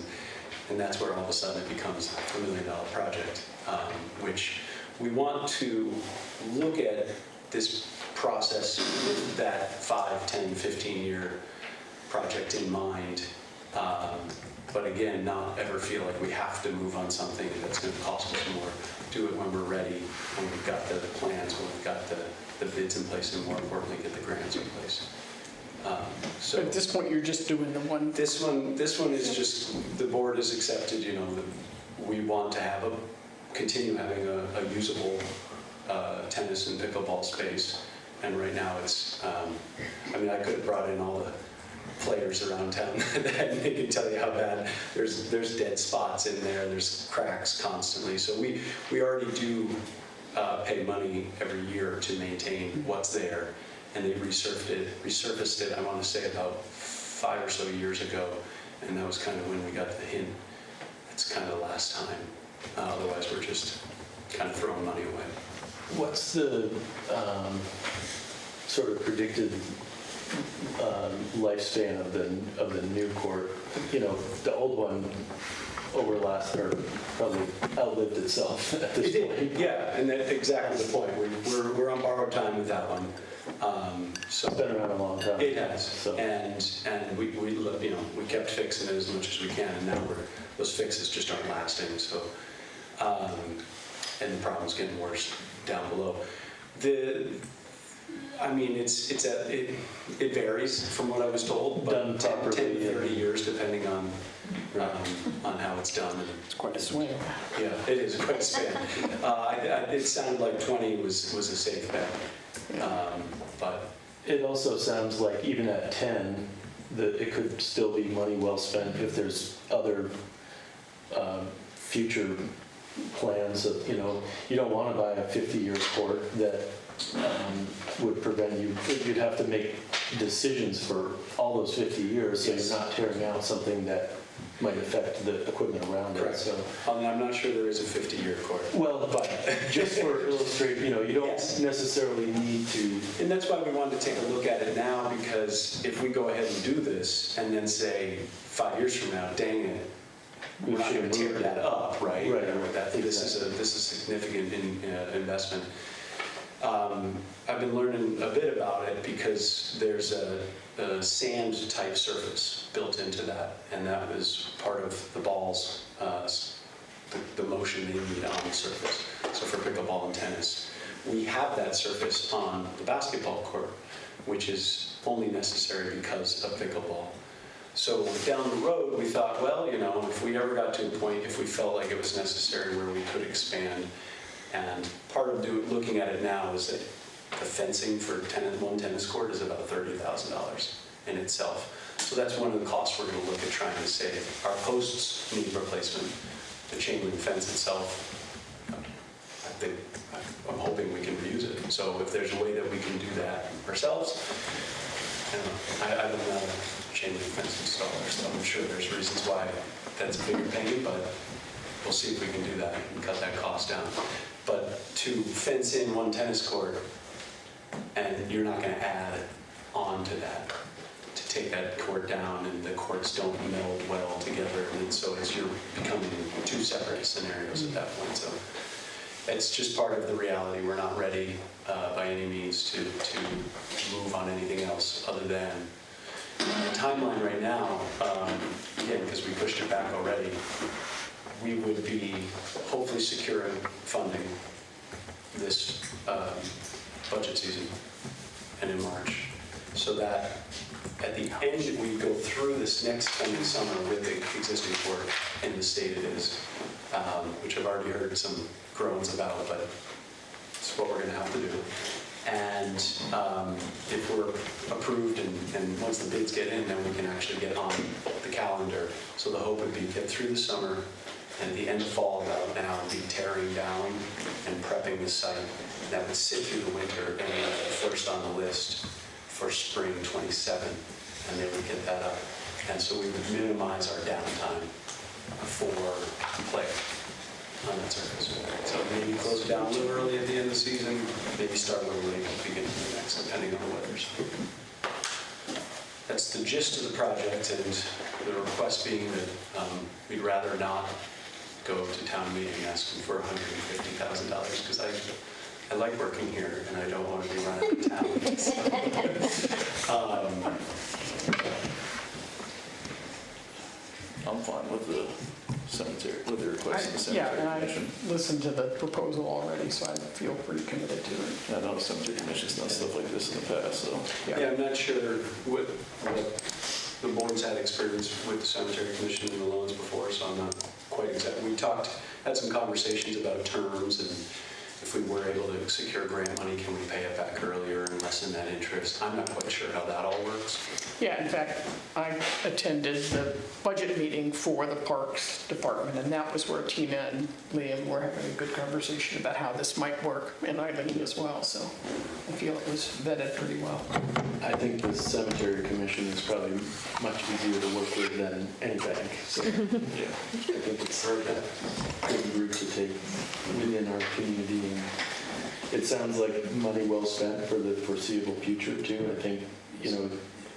[SPEAKER 7] and that's where all of a sudden it becomes a $1 million project, which we want to look at this process with that 5, 10, 15-year project in mind, but again, not ever feel like we have to move on something that's going to cost us more. Do it when we're ready, when we've got the plans, when we've got the bids in place, and more importantly, get the grants in place. So
[SPEAKER 1] At this point, you're just doing the one.
[SPEAKER 7] this one is just, the board has accepted, that we want to continue having a usable tennis and pickleball space. And right now it's, I could have brought in all the players around town and they can tell you how bad, there's dead spots in there, there's cracks constantly. So we already do pay money every year to maintain what's there. And they resurfaced it, I want to say about 5 or so years ago, and that was kind of when we got the hint. It's kind of the last time. Otherwise, we're just kind of throwing money away.
[SPEAKER 4] What's the sort of predicted lifespan of the new court? The old one probably outlived itself at this point.
[SPEAKER 7] Yeah, and that's exactly the point. We're on borrowed time with that one. So
[SPEAKER 4] It's been around a long time.
[SPEAKER 7] it has,
[SPEAKER 4] So.
[SPEAKER 7] and we kept fixing it as much as we can, and now those fixes just aren't lasting. So, and the problem's getting worse down below. It varies from what I was told, but
[SPEAKER 4] Done
[SPEAKER 7] 10 to
[SPEAKER 4] properly,
[SPEAKER 7] 30 years depending on how it's done.
[SPEAKER 1] It's quite a swing.
[SPEAKER 7] Yeah, it is quite a span. It sounded like 20 was a safe bet, but
[SPEAKER 4] It also sounds like even at 10, that it could still be money well spent if there's other future plans of, you don't want to buy a 50-year court that would prevent you. You'd have to make decisions for all those 50 years, so
[SPEAKER 7] Yes.
[SPEAKER 4] you're not tearing out something that might affect the equipment around it.
[SPEAKER 7] correct.
[SPEAKER 4] So,
[SPEAKER 7] I'm not sure there is a 50-year court.
[SPEAKER 4] well, but just for illustrate, you don't
[SPEAKER 7] Yes.
[SPEAKER 4] necessarily need to.
[SPEAKER 7] And that's why we wanted to take a look at it now, because if we go ahead and do this and then say 5 years from now, dang it, we're not going to tear that up, right?
[SPEAKER 4] Right.
[SPEAKER 7] This is a significant investment. I've been learning a bit about it because there's a sand type surface built into that, and that was part of the balls, the motion they need on the surface. So for pickleball and tennis, we have that surface on the basketball court, which is only necessary because of pickleball. So down the road, we thought, well, if we ever got to a point, if we felt like it was necessary where we could expand, and part of looking at it now is that the fencing for one tennis court is about $30,000 in itself. So that's one of the costs we're going to look at trying to save. Our posts need replacement. The chain link fence itself, I'm hoping we can reuse it. So if there's a way that we can do that ourselves, I don't know how to chain link fence installer. So I'm sure there's reasons why that's a bigger pain, but we'll see if we can do that and cut that cost down. But to fence in one tennis court, and you're not going to add on to that, to take that court down, and the courts don't meld well together, and so you're becoming two separate scenarios at that point. So it's just part of the reality. We're not ready by any means to move on anything else other than the timeline right now. Again, because we pushed it back already, we would be hopefully securing funding this budget season and in March, so that at the end we go through this next coming summer with the existing court in the state it is, which I've already heard some groans about, but it's what we're going to have to do. And if we're approved and once the bids get in, then we can actually get on the calendar. So the hope would be get through the summer, and at the end of fall, about now, be tearing down and prepping the site. That would sit through the winter and be first on the list for spring 27, and they would get that up. And so we would minimize our downtime for play on that surface. So maybe close it down a little early at the end of the season, maybe start a little late at the beginning of the next, depending on the weather. That's the gist of the project, and the request being that we'd rather not go to town meeting asking for $150,000, because I like working here and I don't want to be run out of town. So,
[SPEAKER 2] I'm fine with the cemetery, with the request of the
[SPEAKER 1] Yeah,
[SPEAKER 2] cemetery
[SPEAKER 1] and I
[SPEAKER 2] commission.
[SPEAKER 1] listened to the proposal already, so I feel pretty committed to it.
[SPEAKER 2] I know the cemetery commission's done stuff like this in the past, so.
[SPEAKER 7] yeah, I'm not sure what the board's had experience with the cemetery commission and the loans before, so I'm not quite exact. We had some conversations about terms, and if we were able to secure grant money, can we pay it back earlier and lessen that interest? I'm not quite sure how that all works.
[SPEAKER 1] Yeah, in fact, I attended the budget meeting for the Parks Department, and that was where Tina and Liam were having a good conversation about how this might work, and Eileen as well, so I feel it was vetted pretty well.
[SPEAKER 4] I think the cemetery commission is probably much easier to work with than any bank. So
[SPEAKER 2] Yeah.
[SPEAKER 4] I think it's a good group to take within our community. And it sounds like money well spent for the foreseeable future too. I think,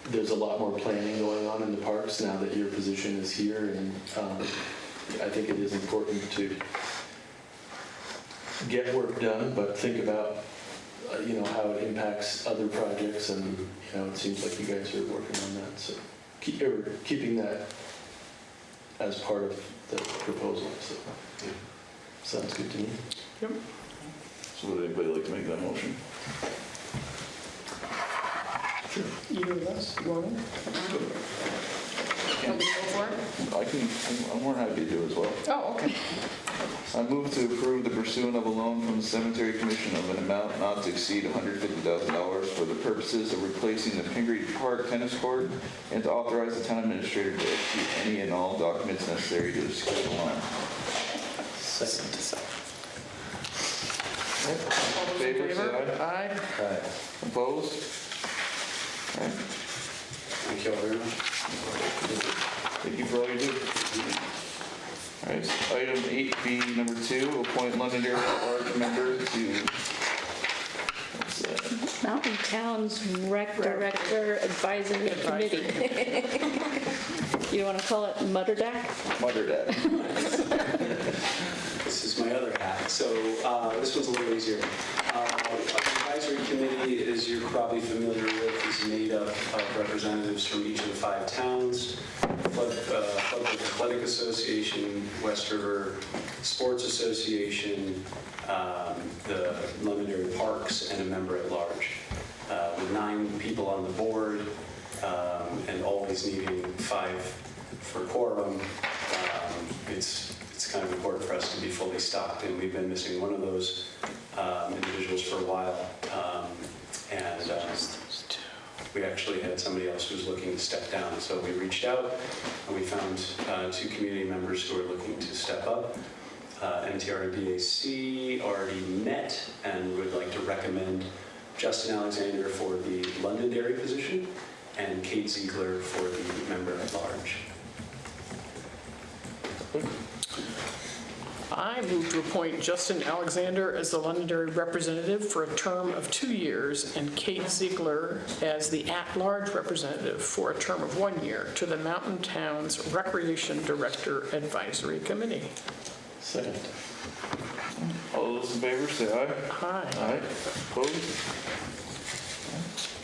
[SPEAKER 4] there's a lot more planning going on in the parks now that your position is here. And I think it is important to get work done, but think about how it impacts other projects, and it seems like you guys are working on that, so keeping that as part of the proposal. So sounds good to me.
[SPEAKER 1] Yep.
[SPEAKER 2] So would anybody like to make that motion?
[SPEAKER 1] Sure. Either of us, you want to? Want me to go for it?
[SPEAKER 2] I'm more than happy to do it as well.
[SPEAKER 1] Oh, okay.
[SPEAKER 2] I move to approve the pursuant of a loan from the Cemetery Commission of an amount not to exceed $150,000 for the purposes of replacing the Pingree Park tennis court, and to authorize the town administrator to execute any and all documents necessary to secure the loan.
[SPEAKER 4] Second.
[SPEAKER 1] All those in
[SPEAKER 2] Favor, say aye.
[SPEAKER 1] Aye.
[SPEAKER 2] Opposed? All right.
[SPEAKER 7] Thank you all very much.
[SPEAKER 2] Thank you for all you do. All right, so item 8B, number 2, appoint Londonderry at-large member to, what's that?
[SPEAKER 3] Mountain Towns Rec Director Advisory Committee. You want to call it Mudderdack?
[SPEAKER 2] Mother Dad.
[SPEAKER 7] This is my other hat, so this one's a little easier. The advisory committee, as you're probably familiar with, is made up of representatives from each of the 5 towns. Floodlake Athletic Association, West River Sports Association, the Londonderry Parks, and a member at large. With 9 people on the board, and always needing 5 for quorum, it's kind of important for us to be fully stocked, and we've been missing one of those individuals for a while. We actually had somebody else who was looking to step down, so we reached out and we found 2 community members who are looking to step up. NTRBAC already met and would like to recommend Justin Alexander for the Londonderry position, and Kate Ziegler for the member at large.
[SPEAKER 1] I move to appoint Justin Alexander as the Londonderry representative for a term of 2 years and Kate Ziegler as the at-large representative for a term of 1 year to the Mountain Towns Recreation Director Advisory Committee.
[SPEAKER 4] Second.
[SPEAKER 2] All those in favor, say aye.
[SPEAKER 1] Aye.
[SPEAKER 2] Aye. Opposed?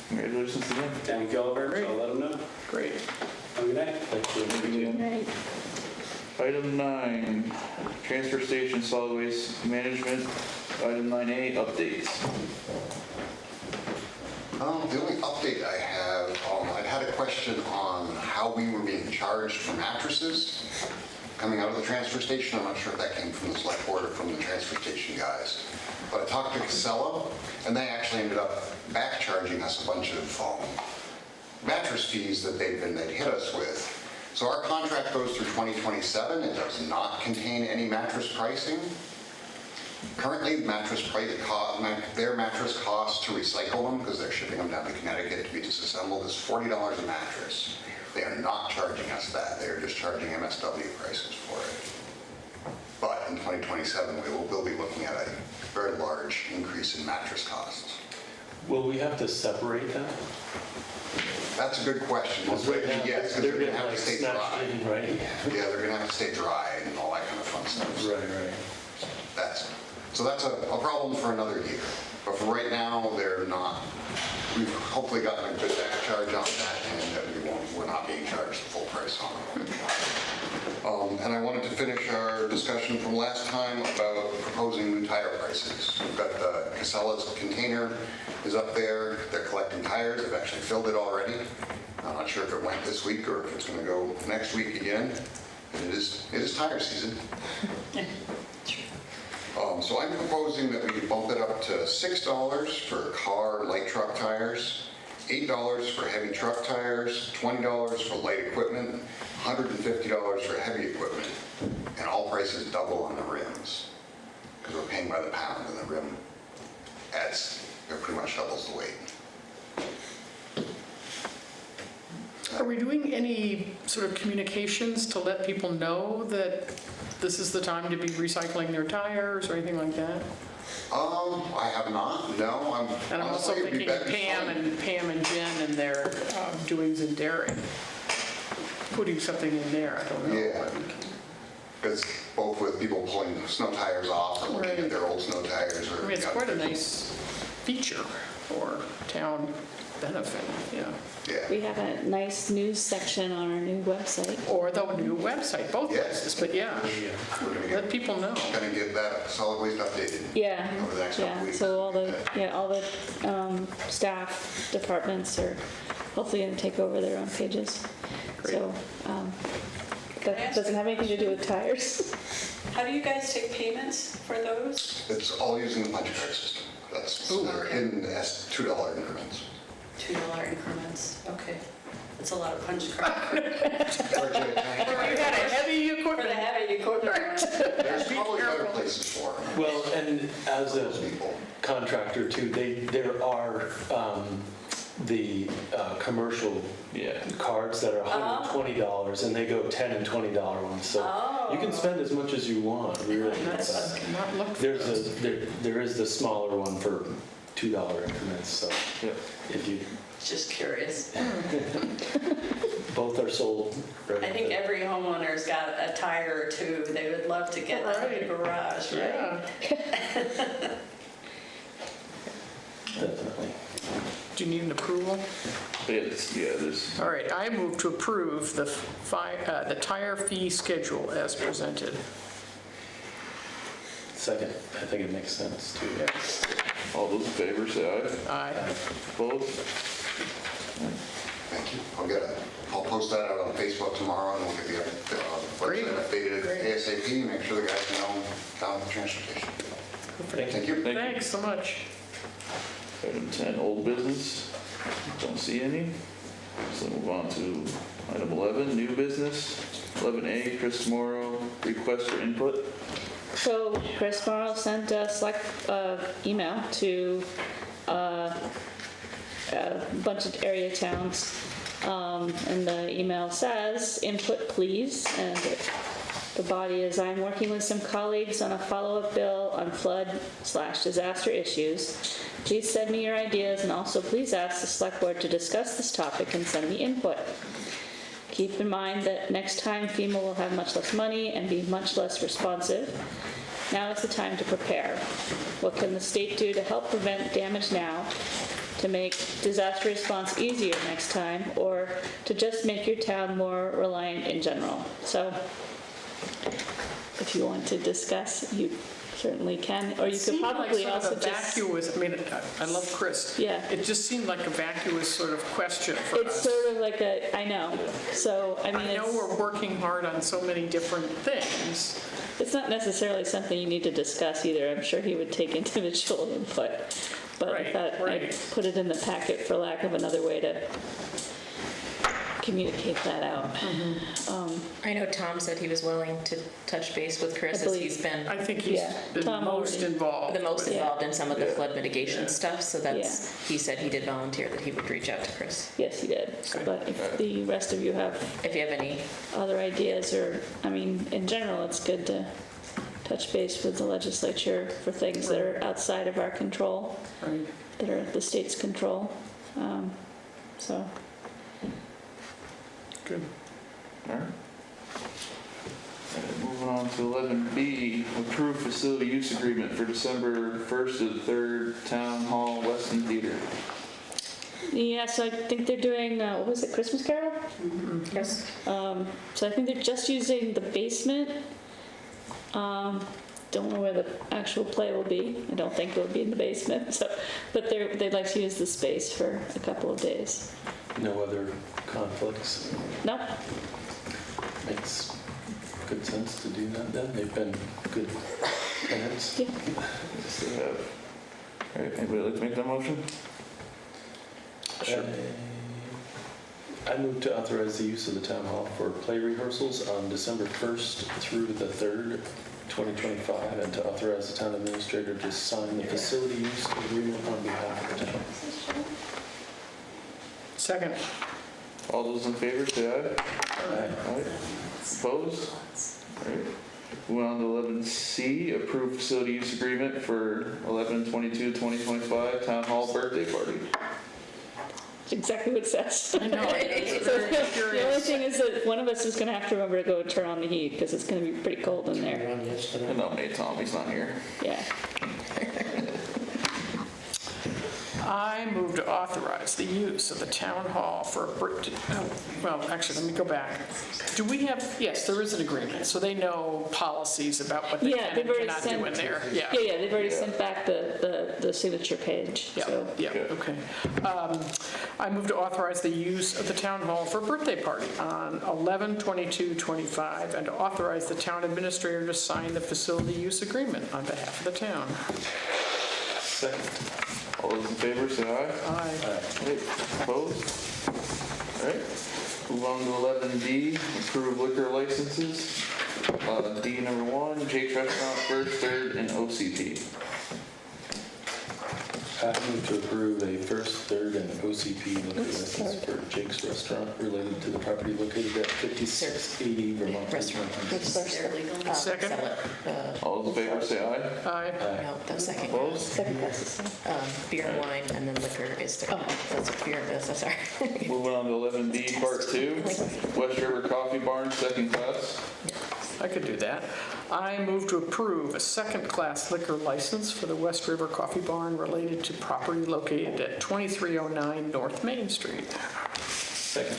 [SPEAKER 2] Congratulations to them.
[SPEAKER 7] Thank you all very much.
[SPEAKER 1] Great.
[SPEAKER 7] I'll let them know.
[SPEAKER 1] Great.
[SPEAKER 7] Have a good night.
[SPEAKER 4] Thank you.
[SPEAKER 3] Right.
[SPEAKER 2] Item 9, transfer station solid waste management. Item 9A, updates.
[SPEAKER 9] The only update I have, I'd had a question on how we were being charged for mattresses coming out of the transfer station. I'm not sure if that came from the select board or from the transfer station guys. But I talked to Casella, and they actually ended up back charging us a bunch of mattress fees that they'd hit us with. So our contract goes through 2027. It does not contain any mattress pricing. Currently, their mattress cost to recycle them, because they're shipping them down to Connecticut to be disassembled, is $40 a mattress. They are not charging us that. They are just charging MSW prices for it. But in 2027, we'll be looking at a very large increase in mattress costs.
[SPEAKER 4] Will we have to separate that?
[SPEAKER 9] That's a good question. Yes, because they're going to have to stay dry.
[SPEAKER 4] Right?
[SPEAKER 9] Yeah, they're going to have to stay dry and all that kind of fun stuff.
[SPEAKER 4] Right.
[SPEAKER 9] So that's a problem for another year. But for right now, they're not. We've hopefully gotten a good back charge on that, and that we're not being charged the full price on it. And I wanted to finish our discussion from last time about proposing new tire prices. We've got the Casella's container is up there. They're collecting tires. They've actually filled it already. I'm not sure if it went this week or if it's going to go next week again. And it is tire season. So I'm proposing that we bump it up to $6 for car and light truck tires, $8 for heavy truck tires, $20 for light equipment, $150 for heavy equipment, and all prices double on the rims, because we're paying by the pound, and the rim it pretty much doubles the weight.
[SPEAKER 1] Are we doing any sort of communications to let people know that this is the time to be recycling their tires or anything like that?
[SPEAKER 9] I have not, no.
[SPEAKER 1] And I'm also thinking Pam and Jen and their doings and daring. Putting something in there, I don't know.
[SPEAKER 9] Yeah. Because both with people pulling snow tires off or looking at their old snow tires.
[SPEAKER 1] I mean, it's quite a nice feature for town benefit, yeah.
[SPEAKER 3] We have a nice news section on our new website.
[SPEAKER 1] Or the new website, both places, but yeah, let people know.
[SPEAKER 9] Going to get that solid waste updated.
[SPEAKER 3] Yeah,
[SPEAKER 9] Over the next couple weeks.
[SPEAKER 3] so all the staff departments are hopefully going to take over their own pages.
[SPEAKER 1] Great.
[SPEAKER 3] So that doesn't have anything to do with tires.
[SPEAKER 10] How do you guys take payments for those?
[SPEAKER 9] It's all using the punch card system. They're in as $2 increments.
[SPEAKER 10] $2 increments, okay. That's a lot of punch cards.
[SPEAKER 1] You had a heavy
[SPEAKER 10] For the
[SPEAKER 1] equipment.
[SPEAKER 10] heavy equipment.
[SPEAKER 9] There's probably better places for them.
[SPEAKER 4] Well, and as a
[SPEAKER 9] People.
[SPEAKER 4] contractor too, there are the commercial cards that are $120 and they go $10 and $20 ones. So you can spend as much as you want, really.
[SPEAKER 1] Not look for those.
[SPEAKER 4] There is the smaller one for $2 increments, so if you,
[SPEAKER 10] Just curious.
[SPEAKER 4] both are sold.
[SPEAKER 10] I think every homeowner's got a tire or two they would love to get out of the garage, right?
[SPEAKER 1] Yeah.
[SPEAKER 4] Definitely.
[SPEAKER 1] Do you need an approval?
[SPEAKER 2] There's.
[SPEAKER 1] All right, I move to approve the tire fee schedule as presented.
[SPEAKER 4] Second, I think it makes sense too.
[SPEAKER 1] Yes.
[SPEAKER 2] All those in favor, say aye.
[SPEAKER 1] Aye.
[SPEAKER 2] Opposed?
[SPEAKER 9] Thank you. I'll post that out on Facebook tomorrow, and we'll get the
[SPEAKER 1] Great.
[SPEAKER 9] website updated
[SPEAKER 1] Great.
[SPEAKER 9] ASAP, make sure the guys know down at the transfer station. Thank you.
[SPEAKER 1] Thanks so much.
[SPEAKER 2] Item 10, old business. Don't see any. So move on to item 11, new business. 11A, Chris Morrow, request for input.
[SPEAKER 3] So Chris Morrow sent a email to a bunch of area towns And the email says, "Input please," and the body is, "I'm working with some colleagues on a follow-up bill on flood/disaster issues. Please send me your ideas, and also please ask the select board to discuss this topic and send me input. Keep in mind that next time FEMA will have much less money and be much less responsive. Now is the time to prepare. What can the state do to help prevent damage now, to make disaster response easier next time, or to just make your town more reliant in general?" So if you want to discuss, you certainly can, or you could probably also
[SPEAKER 1] It seemed like sort of a
[SPEAKER 3] just...
[SPEAKER 1] vacuous, I mean, I love Chris.
[SPEAKER 3] Yeah.
[SPEAKER 1] It just seemed like a vacuous sort of question for
[SPEAKER 3] It's
[SPEAKER 1] us.
[SPEAKER 3] sort of like a, I know, so, I mean,
[SPEAKER 1] I know we're working hard on so many different things.
[SPEAKER 3] it's not necessarily something you need to discuss either. I'm sure he would take individual input, but I
[SPEAKER 1] Right,
[SPEAKER 3] thought I'd
[SPEAKER 1] right.
[SPEAKER 3] put it in the packet for lack of another way to communicate that out.
[SPEAKER 5] I know Tom said he was willing to touch base with Chris
[SPEAKER 3] I
[SPEAKER 5] as
[SPEAKER 3] believe-
[SPEAKER 5] he's been
[SPEAKER 1] I think he's
[SPEAKER 3] Yeah,
[SPEAKER 1] the
[SPEAKER 3] Tom
[SPEAKER 1] most
[SPEAKER 3] already-
[SPEAKER 1] involved.
[SPEAKER 5] the most
[SPEAKER 1] with-
[SPEAKER 5] involved in some of the
[SPEAKER 2] Yeah.
[SPEAKER 5] flood mitigation
[SPEAKER 1] Yeah.
[SPEAKER 5] stuff, so that's, he said he did volunteer that he would reach out to Chris.
[SPEAKER 3] Yes, he did, but if the rest of you have
[SPEAKER 5] If you have any,
[SPEAKER 3] other ideas, or, I mean, in general, it's good to touch base with the legislature for things that are outside of our control,
[SPEAKER 1] Right.
[SPEAKER 3] that are the state's control. So,
[SPEAKER 1] Good.
[SPEAKER 2] All right. Moving on to 11B, approve facility use agreement for December 1st to the 3rd, Town Hall, Weston Theater.
[SPEAKER 3] yeah, so I think they're doing, what was it, Christmas Carol?
[SPEAKER 5] yes,
[SPEAKER 3] So I think they're just using the basement. Don't know where the actual play will be. I don't think it will be in the basement, so, but they'd like to use the space for a couple of days.
[SPEAKER 4] No other conflicts?
[SPEAKER 3] Nope,
[SPEAKER 4] Makes good sense to do that then. They've been good tenants.
[SPEAKER 3] yeah.
[SPEAKER 2] Yes, they have. All right, anybody like to make that motion?
[SPEAKER 4] I move to authorize the use of the town hall for play rehearsals on December 1st through the 3rd, 2025, and to authorize the town administrator to sign the facility use agreement on behalf of the town.
[SPEAKER 1] Second.
[SPEAKER 2] All those in favor, say aye.
[SPEAKER 4] Aye.
[SPEAKER 2] Aye. Opposed? All right. Moving on to 11C, approve facility use agreement for 11/22/2025 Town Hall birthday party.
[SPEAKER 3] It's exactly what it says.
[SPEAKER 1] I know, it's
[SPEAKER 3] So
[SPEAKER 1] very
[SPEAKER 3] the only
[SPEAKER 1] curious.
[SPEAKER 3] thing is that one of us is gonna have to remember to go turn on the heat, because it's gonna be pretty cold in there.
[SPEAKER 2] And nominate Tom, he's not here.
[SPEAKER 3] Yeah.
[SPEAKER 1] I move to authorize the use of the town hall for a birthday, well, actually, let me go back. Do we have, yes, there is an agreement, so they know policies about what they
[SPEAKER 3] Yeah,
[SPEAKER 1] can
[SPEAKER 3] they've
[SPEAKER 1] and
[SPEAKER 3] already
[SPEAKER 1] cannot do
[SPEAKER 3] sent.
[SPEAKER 1] in there.
[SPEAKER 3] Yeah, they've already sent back the signature page,
[SPEAKER 1] Yeah,
[SPEAKER 3] so.
[SPEAKER 1] yeah, okay. I move to authorize the use of the town hall for a birthday party on 11/22/25 and to authorize the town administrator to sign the facility use agreement on behalf of the town.
[SPEAKER 4] Second.
[SPEAKER 2] All those in favor, say aye.
[SPEAKER 1] Aye.
[SPEAKER 2] Aye. Opposed? All right. Move on to 11D, approve liquor licenses. D number 1, Jake's Restaurant, 1st, 3rd, and OCP.
[SPEAKER 4] I move to approve a 1st, 3rd, and OCP liquor license for Jake's Restaurant related to the property located at 5680 Vermont.
[SPEAKER 5] restaurant. They're legal.
[SPEAKER 1] Second.
[SPEAKER 5] Sell it.
[SPEAKER 2] All those in favor, say aye.
[SPEAKER 1] Aye.
[SPEAKER 5] No, the second.
[SPEAKER 2] Opposed?
[SPEAKER 3] Second passes.
[SPEAKER 5] Beer and wine, and then liquor is third. That's what beer and business, sorry.
[SPEAKER 2] Moving on to 11D, Part 2, West River Coffee Barn, 2nd class.
[SPEAKER 1] I could do that. I move to approve a second-class liquor license for the West River Coffee Barn related to property located at 2309 North Main Street.
[SPEAKER 4] Second.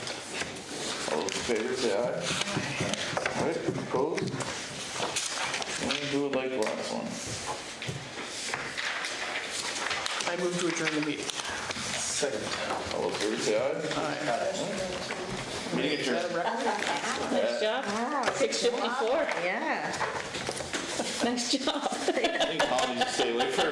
[SPEAKER 2] All those in favor, say aye. All right, opposed? And who would like the last one?
[SPEAKER 1] I move to adjourn the meeting.
[SPEAKER 4] Second.
[SPEAKER 2] All those in favor, say aye. Meeting
[SPEAKER 1] Is that
[SPEAKER 2] adjourned.
[SPEAKER 1] a record?
[SPEAKER 3] Nice job. 6:54.
[SPEAKER 5] Yeah.
[SPEAKER 3] Nice job.
[SPEAKER 2] I think Tom needs to stay away for